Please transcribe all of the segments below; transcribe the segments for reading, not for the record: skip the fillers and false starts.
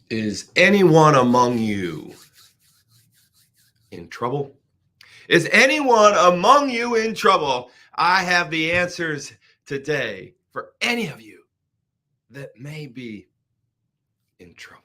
Is anyone among you in trouble? Is anyone among you in trouble? I have the answers today for any of you that may be in trouble.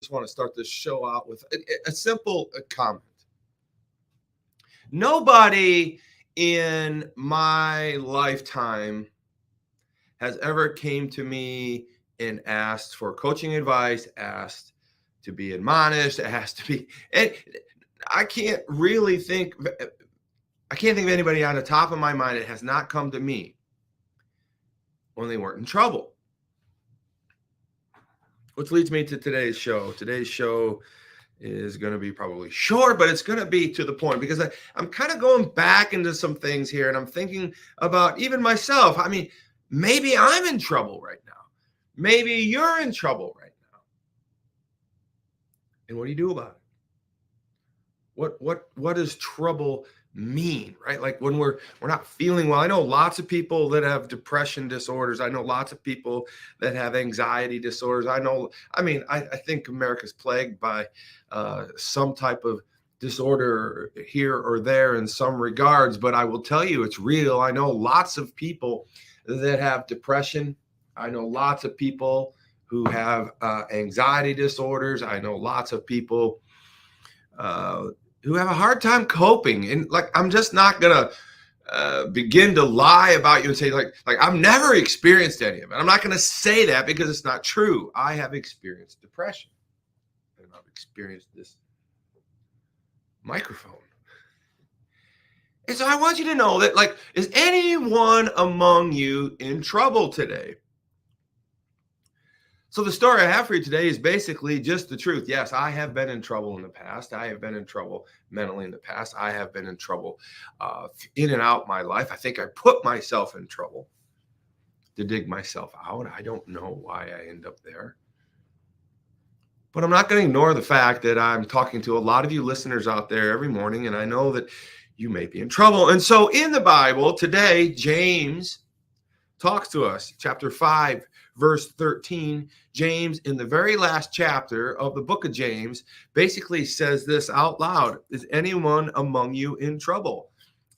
I want to start this show out with a simple comment. Nobody in my lifetime has ever came to me and asked for coaching advice, asked to be admonished, asked to be, and I can't think of anybody on the top of my mind that has not come to me when they weren't in trouble. Which leads me to today's show. Today's show is going to be probably short, but it's going to be to the point because I'm kind of going back into some things here and I'm thinking about even myself. I mean, maybe I'm in trouble right now. Maybe you're in trouble right now. And what do you do about it? What does trouble mean, right? Like when we're not feeling well. I know lots of people that have depression disorders. I know lots of people that have anxiety disorders. I think America's plagued by some type of disorder here or there in some regards, but I will tell you it's real. I know lots of people that have depression. I know lots of people who have anxiety disorders. I know lots of people who have a hard time coping. And like, I'm just not going to begin to lie about you and say like I've never experienced any of it. I'm not going to say that because it's not true. I have experienced depression and I've experienced this microphone. And so I want you to know that, like, is anyone among you in trouble today? So the story I have for you today is basically just the truth. Yes, I have been in trouble in the past. I have been in trouble mentally in the past. I have been in trouble in and out my life. I think I put myself in trouble to dig myself out. I don't know why I end up there. But I'm not going to ignore the fact that I'm talking to a lot of you listeners out there every morning, and I know that you may be in trouble. And so in the Bible today, James talks to us, chapter 5, verse 13. James, in the very last chapter of the book of James, basically says this out loud: is anyone among you in trouble?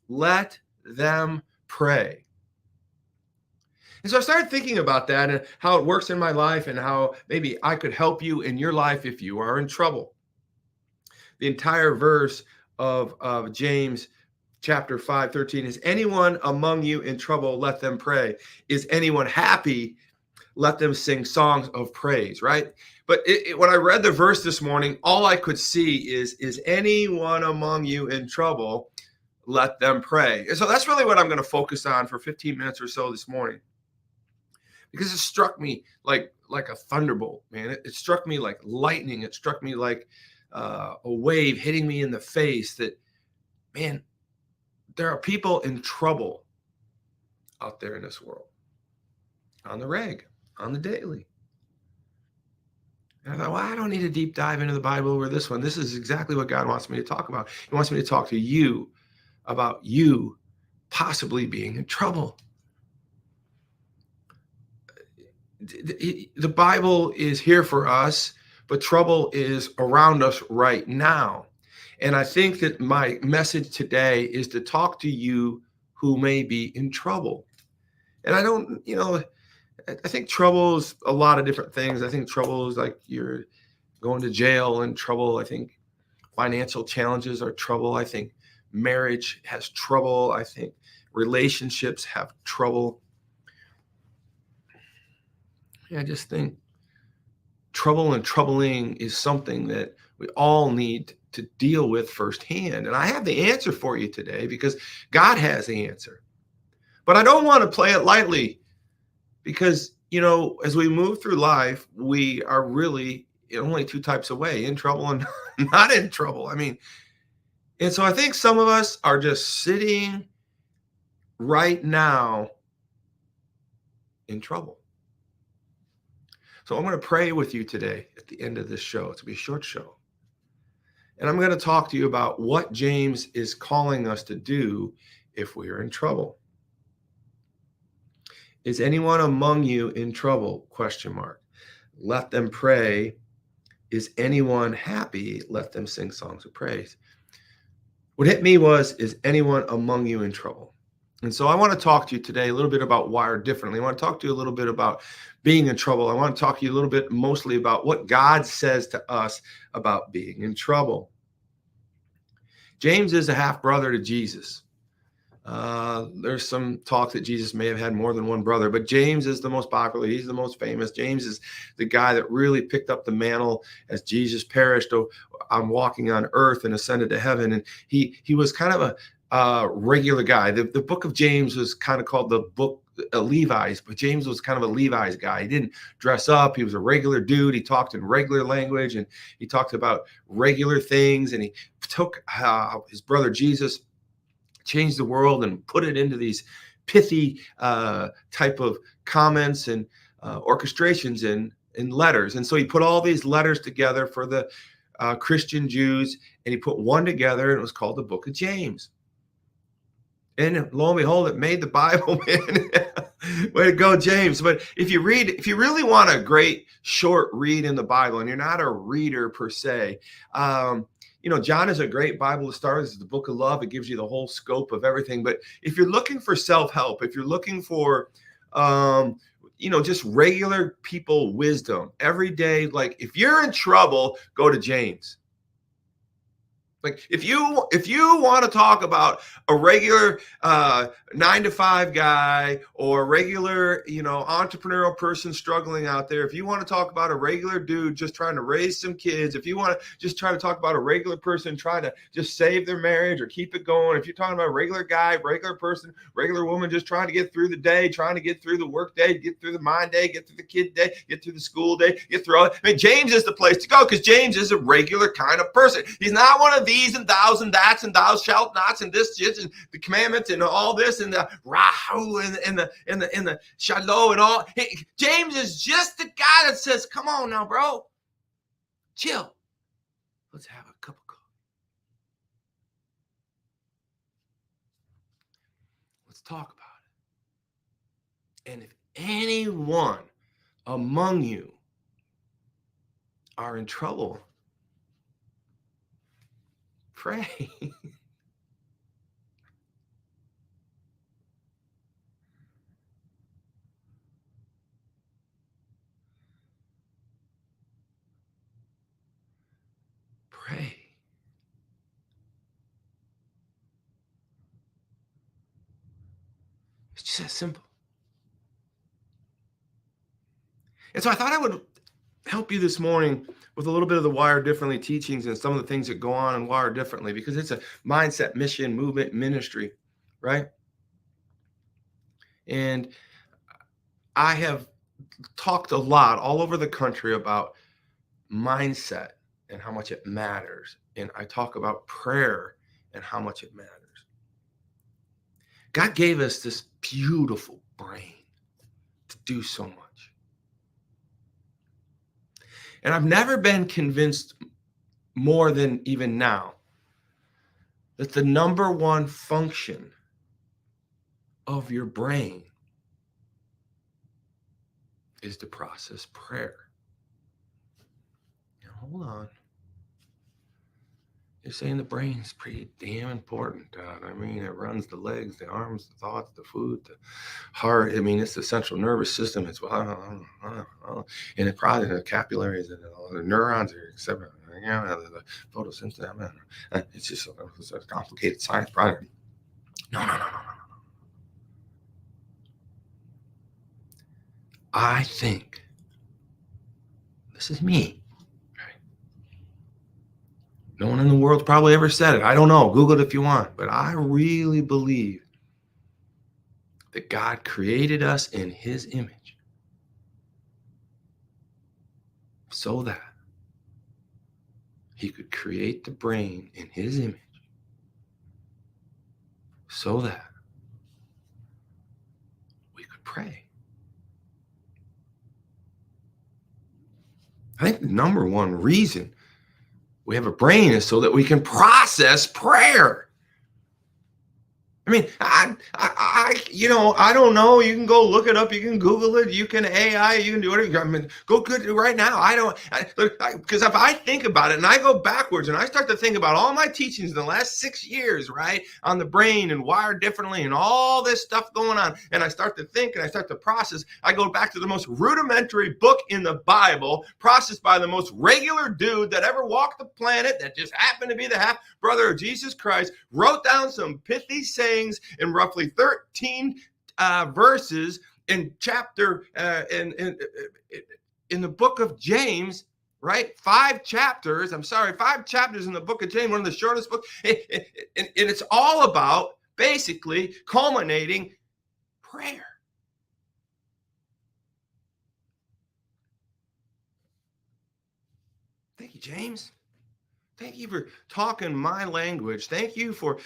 Let them pray. And so I started thinking about that and how it works in my life and how maybe I could help you in your life if you are in trouble. The entire verse of James chapter 5:13 is anyone among you in trouble, let them pray. Is anyone happy? Let them sing songs of praise, right? But when I read the verse this morning, all I could see is anyone among you in trouble, let them pray. And so that's really what I'm going to focus on for 15 minutes or so this morning. Because it struck me like a thunderbolt, man. It struck me like lightning. It struck me like a wave hitting me in the face that, man, there are people in trouble out there in this world, on the reg, on the daily. And I thought, well, I don't need a deep dive into the Bible over this one. This is exactly what God wants me to talk about. He wants me to talk to you about you possibly being in trouble. The Bible is here for us, but trouble is around us right now. And I think that my message today is to talk to you who may be in trouble. And I don't, I think trouble is a lot of different things. I think trouble is like you're going to jail and trouble. I think financial challenges are trouble. I think marriage has trouble. I think relationships have trouble. I just think trouble and troubling is something that we all need to deal with firsthand. And I have the answer for you today because God has the answer. But I don't want to play it lightly because, as we move through life, we are really only two types away, in trouble and not in trouble. And so I think some of us are just sitting right now in trouble. So I'm going to pray with you today at the end of this show. It's going to be a short show. And I'm going to talk to you about what James is calling us to do if we are in trouble. Is anyone among you in trouble? ? Let them pray. Is anyone happy? Let them sing songs of praise. What hit me was, is anyone among you in trouble? And so I want to talk to you today a little bit about wired differently. I want to talk to you a little bit about being in trouble. I want to talk to you a little bit mostly about what God says to us about being in trouble. James is a half brother to Jesus. There's some talk that Jesus may have had more than one brother, but James is the most popular. He's the most famous. James is the guy that really picked up the mantle as Jesus perished on walking on earth and ascended to heaven. And he was kind of a regular guy. The book of James was kind of called the book of Levi's, but James was kind of a Levi's guy. He didn't dress up. He was a regular dude. He talked in regular language, and he talked about regular things. And he took his brother Jesus, changed the world, and put it into these pithy type of comments and orchestrations in letters. And so he put all these letters together for the Christian Jews, and he put one together, and it was called the book of James. And lo and behold, it made the Bible, man. Way to go, James. But if you really want a great short read in the Bible, and you're not a reader per se, John is a great Bible to start. This is the book of love. It gives you the whole scope of everything. But if you're looking for self-help, if you're looking for, just regular people wisdom every day, like if you're in trouble, go to James. Like if you want to talk about a regular 9-to-5 guy or a regular, entrepreneurial person struggling out there, if you want to talk about a regular dude just trying to raise some kids, if you want to just try to talk about a regular person trying to just save their marriage or keep it going, if you're talking about a regular guy, regular person, regular woman just trying to get through the day, trying to get through the work day, get through the mind day, get through the kid day, get through the school day, get through all that. James is the place to go because James is a regular kind of person. He's not one of these and thous and that's and thou shalt nots and this shit and the commandments and all this and the rahu and the shalom and all. Hey, James is just the guy that says, "Come on now, bro, chill. Let's have a cup of coffee. Let's talk about it." And if anyone among you are in trouble, pray. Pray. It's just that simple. And so I thought I would help you this morning with a little bit of the Wired Differently teachings and some of the things that go on in Wired Differently, because it's a mindset, mission, movement, ministry, right? And I have talked a lot all over the country about mindset and how much it matters. And I talk about prayer and how much it matters. God gave us this beautiful brain to do so much. And I've never been convinced more than even now that the number one function of your brain is to process prayer. Now, hold on. You're saying the brain's pretty damn important, Todd. It runs the legs, the arms, the thoughts, the food, the heart. It's the central nervous system. It's and it probably the capillaries and the neurons, etc. The photosynthesis. It's just a complicated science project. No. I think this is me. No one in the world probably ever said it. I don't know. Google it if you want. But I really believe that God created us in his image so that he could create the brain in his image so that we could pray. I think the number one reason we have a brain is so that we can process prayer. I mean, I don't know. You can go look it up. You can Google it. You can AI. You can do whatever. I mean, go good right now. Because if I think about it and I go backwards and I start to think about all my teachings in the last 6 years, right, on the brain and wired differently and all this stuff going on, and I start to think and I start to process, I go back to the most rudimentary book in the Bible, processed by the most regular dude that ever walked the planet, that just happened to be the half brother of Jesus Christ, wrote down some pithy sayings in roughly 13 verses in chapter in the book of James, right? 5 chapters in the book of James, one of the shortest books. And it's all about basically culminating prayer. Thank you, James. Thank you for talking my language. Thank you for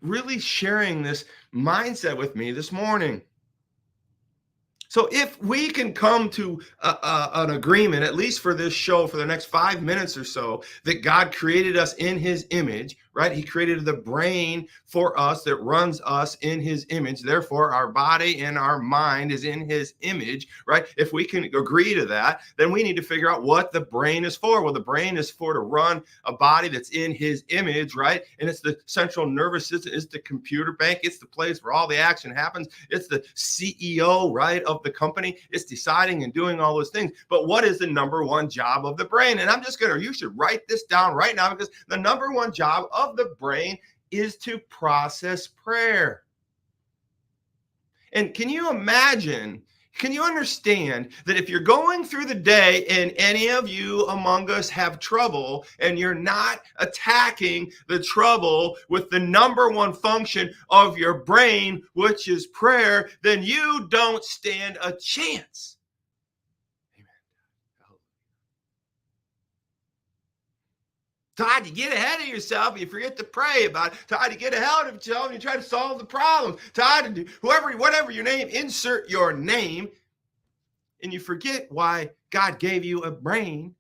really sharing this mindset with me this morning. So if we can come to an agreement, at least for this show, for the next 5 minutes or so, that God created us in his image, right? He created the brain for us that runs us in his image. Therefore, our body and our mind is in his image, right? If we can agree to that, then we need to figure out what the brain is for. Well, the brain is for to run a body that's in his image, right? And it's the central nervous system. It's the computer bank. It's the place where all the action happens. It's the CEO, right, of the company. It's deciding and doing all those things. But what is the number one job of the brain? And you should write this down right now, because the number one job of the brain is to process prayer. And can you imagine, can you understand that if you're going through the day and any of you among us have trouble and you're not attacking the trouble with the number one function of your brain, which is prayer, then you don't stand a chance. Todd, you get ahead of yourself. You forget to pray about it. Todd, you get ahead of yourself and you try to solve the problems. Todd, whatever your name, insert your name. And you forget why God gave you a brain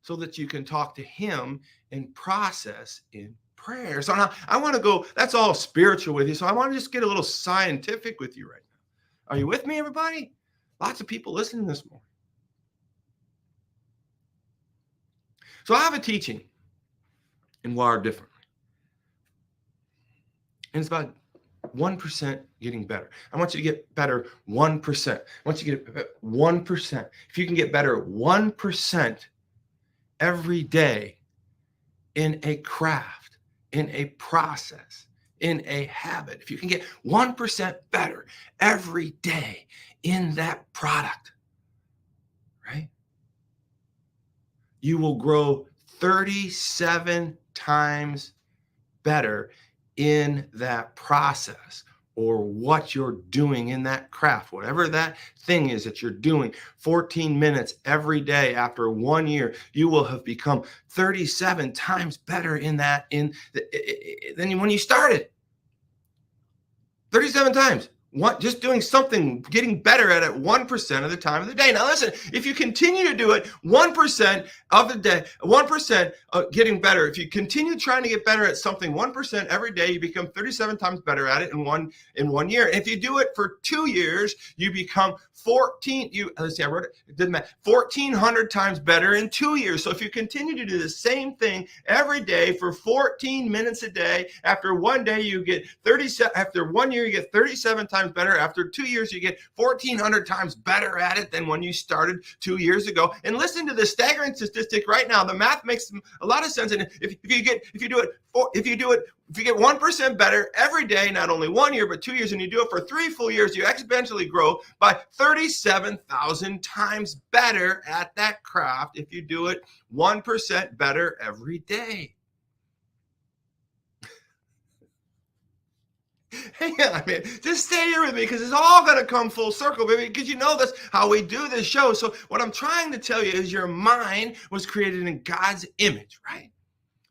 so that you can talk to him and process in prayer. So now I want to go, that's all spiritual with you. So I want to just get a little scientific with you right now. Are you with me, everybody? Lots of people listening this morning. So I have a teaching in Wired Differently. And it's about 1% getting better. I want you to get better 1%. I want you to get 1%. If you can get better 1% every day in a craft, in a process, in a habit, if you can get 1% better every day in that product, right? You will grow 37 times better in that process, or what you're doing in that craft, whatever that thing is that you're doing. 14 minutes every day after 1 year, you will have become 37 times better in that than when you started. 37 times. Just doing something, getting better at it 1% of the time of the day. Now listen, if you continue to do it 1% of the day, 1% getting better, if you continue trying to get better at something 1% every day, you become 37 times better at it in one year. And if you do it for 2 years, you become 1,400 times better in 2 years. So if you continue to do the same thing every day for 14 minutes a day, after 1 day you get 37, after 1 year you get 37 times times better. After 2 years, you get 1,400 times better at it than when you started 2 years ago. And listen to this staggering statistic right now. The math makes a lot of sense. And if you get 1% better every day, not only 1 year, but 2 years, and you do it for 3 full years, you exponentially grow by 37,000 times better at that craft if you do it 1% better every day. Hang on, man. Just stay here with me because it's all going to come full circle, baby, because you know that's how we do this show. So what I'm trying to tell you is your mind was created in God's image, right?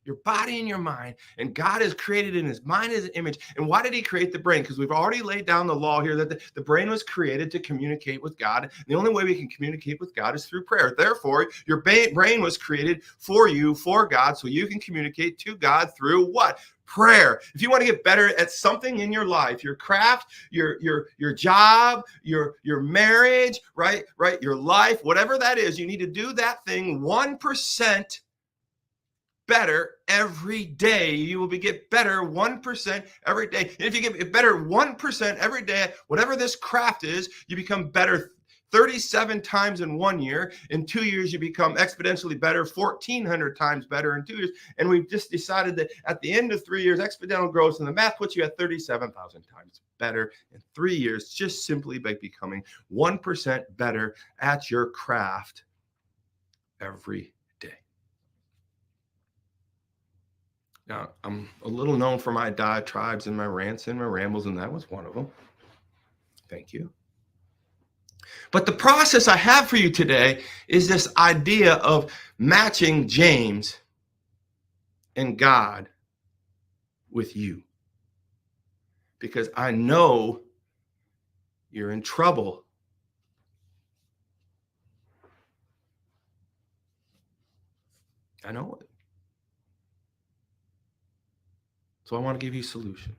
Your body and your mind, and God is created in his mind as an image. And why did he create the brain? Because we've already laid down the law here that the brain was created to communicate with God. And the only way we can communicate with God is through prayer. Therefore, your brain was created for you, for God, so you can communicate to God through what? Prayer. If you want to get better at something in your life, your craft, your job, your marriage, right, your life, whatever that is, you need to do that thing 1% better every day. You will get better 1% every day. And if you get better 1% every day, whatever this craft is, you become better 37 times in 1 year. In 2 years, you become exponentially better, 1,400 times better in 2 years. And we've just decided that at the end of 3 years, exponential growth, and the math puts you at 37,000 times better in 3 years, just simply by becoming 1% better at your craft every day. Now, I'm a little known for my diatribes and my rants and my rambles, and that was one of them. Thank you. But the process I have for you today is this idea of matching James and God with you. Because I know you're in trouble. I know it. So I want to give you a solution.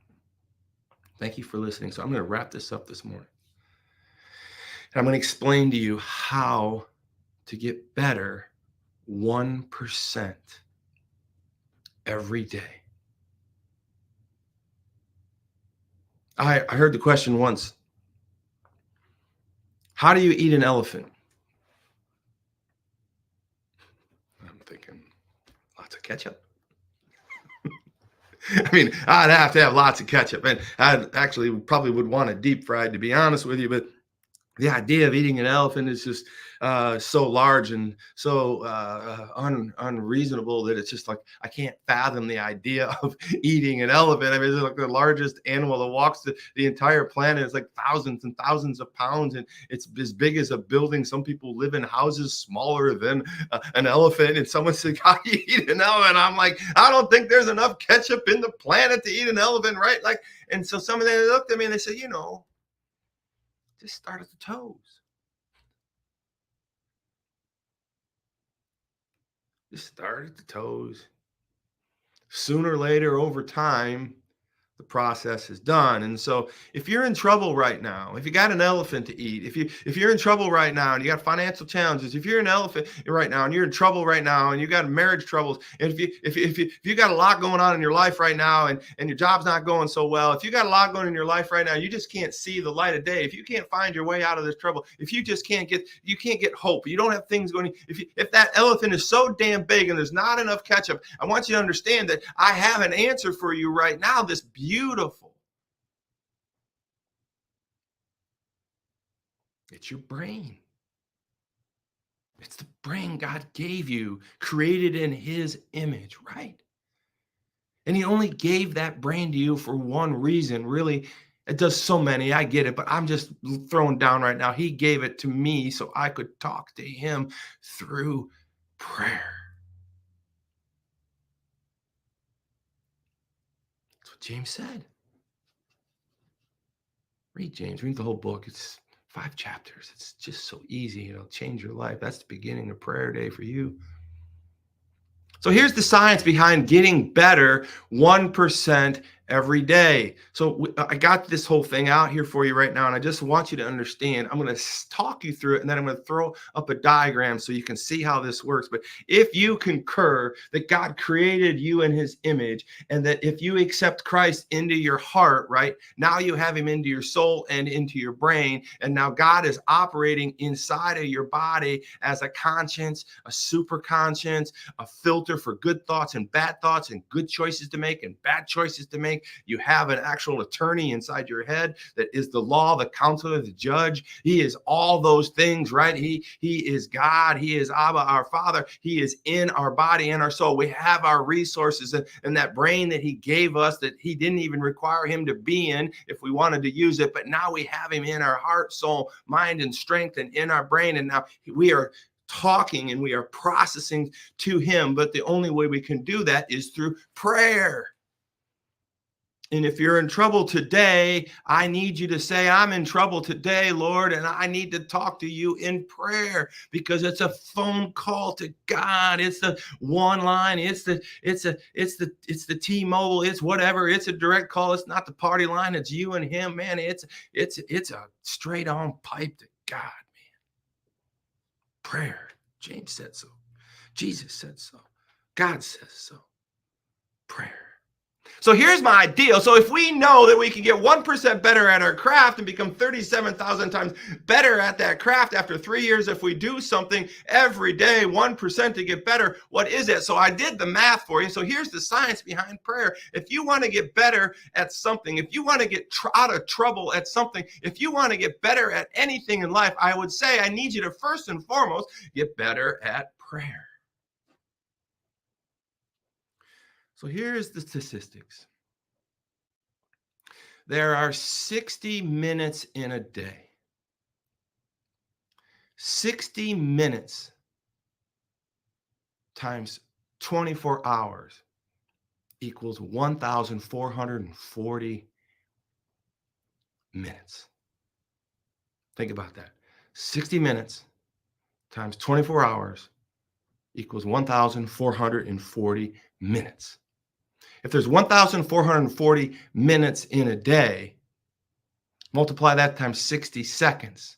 Thank you for listening. So I'm going to wrap this up this morning. And I'm going to explain to you how to get better 1% every day. I heard the question once. How do you eat an elephant? I'm thinking, lots of ketchup. I mean, I'd have to have lots of ketchup. And I actually probably would want it deep fried, to be honest with you. But the idea of eating an elephant is just so large and so unreasonable that it's just like I can't fathom the idea of eating an elephant. I mean, it's like the largest animal that walks the entire planet. It's like thousands and thousands of pounds, and it's as big as a building. Some people live in houses smaller than an elephant. And someone said, "How do you eat an elephant?" I'm like, I don't think there's enough ketchup in the planet to eat an elephant, right? Like, and so some of them looked at me and they said, just start at the toes. Just start at the toes. Sooner or later, over time, the process is done. And so if you're in trouble right now, if you got an elephant to eat, if you're in trouble right now and you got financial challenges, if you're an elephant right now and you're in trouble right now and you got marriage troubles, and if you got a lot going on in your life right now and your job's not going so well, if you got a lot going in your life right now, you just can't see the light of day, if you can't find your way out of this trouble, if you just can't get hope, you don't have things going, if that elephant is so damn big and there's not enough ketchup, I want you to understand that I have an answer for you right now. This beautiful. It's your brain. It's the brain God gave you, created in his image, right? And he only gave that brain to you for one reason. Really, it does so many. I get it, but I'm just throwing down right now. He gave it to me so I could talk to him through prayer. That's what James said. Read James, read the whole book. It's 5 chapters. It's just so easy. It'll change your life. That's the beginning of prayer day for you. So here's the science behind getting better 1% every day. So I got this whole thing out here for you right now, and I just want you to understand. I'm going to talk you through it, and then I'm going to throw up a diagram so you can see how this works. But if you concur that God created you in his image, and that if you accept Christ into your heart, right, now you have him into your soul and into your brain, and now God is operating inside of your body as a conscience, a super conscience, a filter for good thoughts and bad thoughts, and good choices to make and bad choices to make. You have an actual attorney inside your head that is the law, the counselor, the judge. He is all those things, right? He is God. He is Abba, our Father. He is in our body and our soul. We have our resources, and that brain that he gave us that he didn't even require him to be in if we wanted to use it. But now we have him in our heart, soul, mind, and strength, and in our brain. And now we are talking and we are processing to him. But the only way we can do that is through prayer. And if you're in trouble today, I need you to say, I'm in trouble today, Lord, and I need to talk to you in prayer, because it's a phone call to God. It's the one line. It's the T-Mobile. It's whatever. It's a direct call. It's not the party line. It's you and him, man. It's a straight on pipe to God, man. Prayer. James said so. Jesus said so. God says so. Prayer. So here's my ideal. So if we know that we can get 1% better at our craft and become 37,000 times better at that craft after 3 years, if we do something every day, 1% to get better, what is it? So I did the math for you. So here's the science behind prayer. If you want to get better at something, if you want to get out of trouble at something, if you want to get better at anything in life, I would say I need you to first and foremost get better at prayer. So here's the statistics. There are 60 minutes in a day. 60 minutes times 24 hours equals 1,440 minutes. Think about that. 60 minutes times 24 hours equals 1,440 minutes. If there's 1,440 minutes in a day, multiply that times 60 seconds.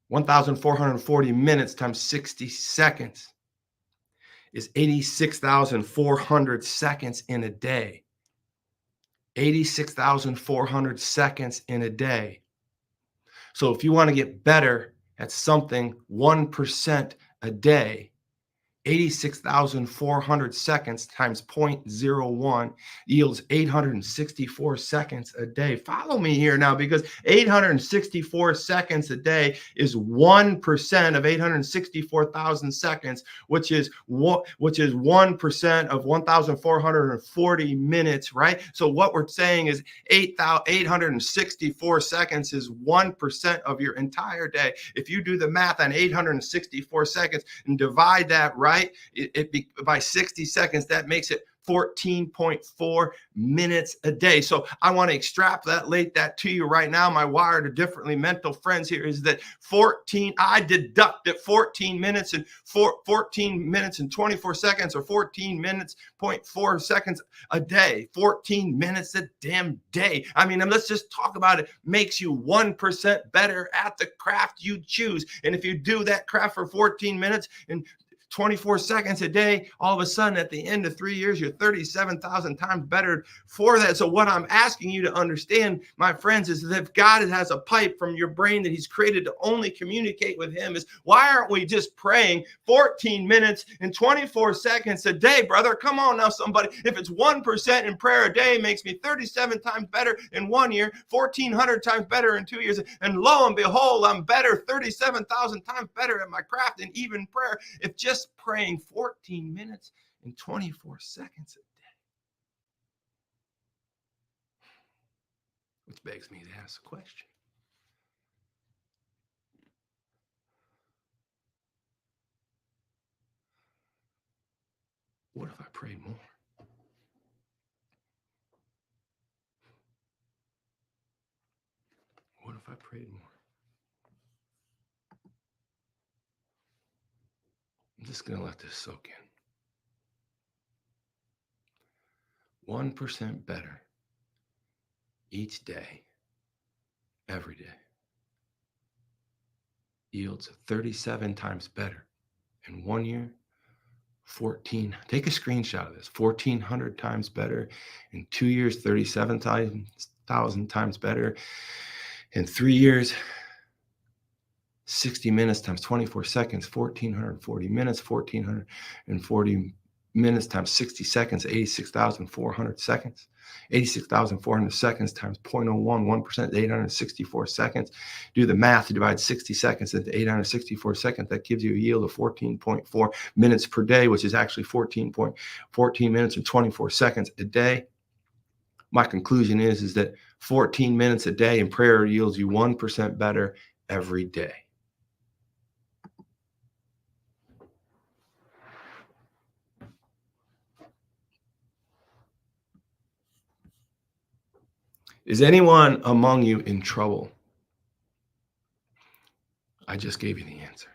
1,440 minutes times 60 seconds is 86,400 seconds in a day. 86,400 seconds in a day. So if you want to get better at something 1% a day, 86,400 seconds times 0.01 yields 864 seconds a day. Follow me here now, because 864 seconds a day is 1% of 864,000 seconds, which is 1% of 1,440 minutes, right? So what we're saying is 864 seconds is 1% of your entire day. If you do the math on 864 seconds and divide that, right, by 60 seconds, that makes it 14.4 minutes a day. So I want to extrapolate that to you right now. My wired to differently mental friends here is that I deducted 14 minutes and 14 minutes and 24 seconds, or 14 minutes, 0.4 seconds a day. 14 minutes a damn day. I mean, let's just talk about it. Makes you 1% better at the craft you choose. And if you do that craft for 14 minutes and 24 seconds a day, all of a sudden at the end of 3 years, you're 37,000 times better for that. So what I'm asking you to understand, my friends, is that if God has a pipe from your brain that he's created to only communicate with him, is why aren't we just praying 14 minutes and 24 seconds a day, brother? Come on now, somebody. If it's 1% in prayer a day, makes me 37 times better in 1 year, 1,400 times better in 2 years. And lo and behold, I'm better, 37,000 times better at my craft and even prayer. If just praying 14 minutes and 24 seconds a day. Which begs me to ask a question. What if I prayed more? What if I prayed more? I'm just going to let this soak in. 1% better each day, every day, yields 37 times better. In 1 year, 14, take a screenshot of this, 1,400 times better. In 2 years, 37,000 times better. In 3 years, 60 minutes times 24 seconds, 1,440 minutes, 1,440 minutes times 60 seconds, 86,400 seconds. 86,400 seconds times 0.01, 1%, 864 seconds. Do the math, you divide 60 seconds into 864 seconds. That gives you a yield of 14.4 minutes per day, which is actually 14 minutes and 24 seconds a day. My conclusion is that 14 minutes a day in prayer yields you 1% better every day. Is anyone among you in trouble? I just gave you the answer.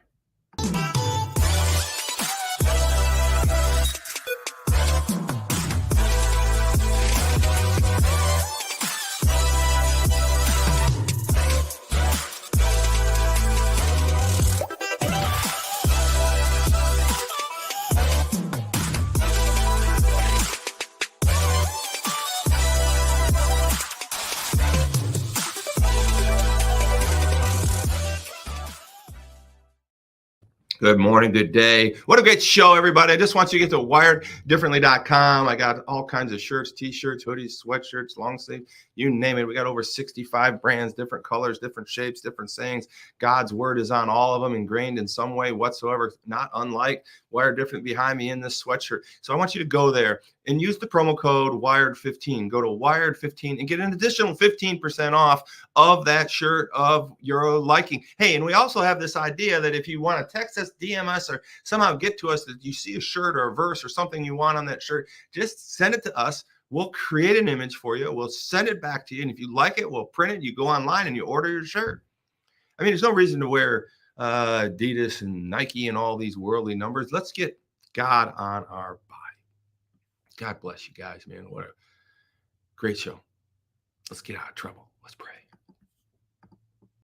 Good morning, good day. What a great show, everybody. I just want you to get to wireddifferently.com. I got all kinds of shirts, t-shirts, hoodies, sweatshirts, long sleeve, you name it. We got over 65 brands, different colors, different shapes, different sayings. God's word is on all of them, ingrained in some way whatsoever, not unlike Wired Different behind me in this sweatshirt. So I want you to go there and use the promo code WIRED15. Go to WIRED15 and get an additional 15% off of that shirt of your liking. Hey, and we also have this idea that if you want to text us, DM us, or somehow get to us that you see a shirt or a verse or something you want on that shirt, just send it to us. We'll create an image for you. We'll send it back to you. And if you like it, we'll print it. You go online and you order your shirt. I mean, there's no reason to wear Adidas and Nike and all these worldly numbers. Let's get God on our body. God bless you guys, man. What a great show. Let's get out of trouble. Let's pray.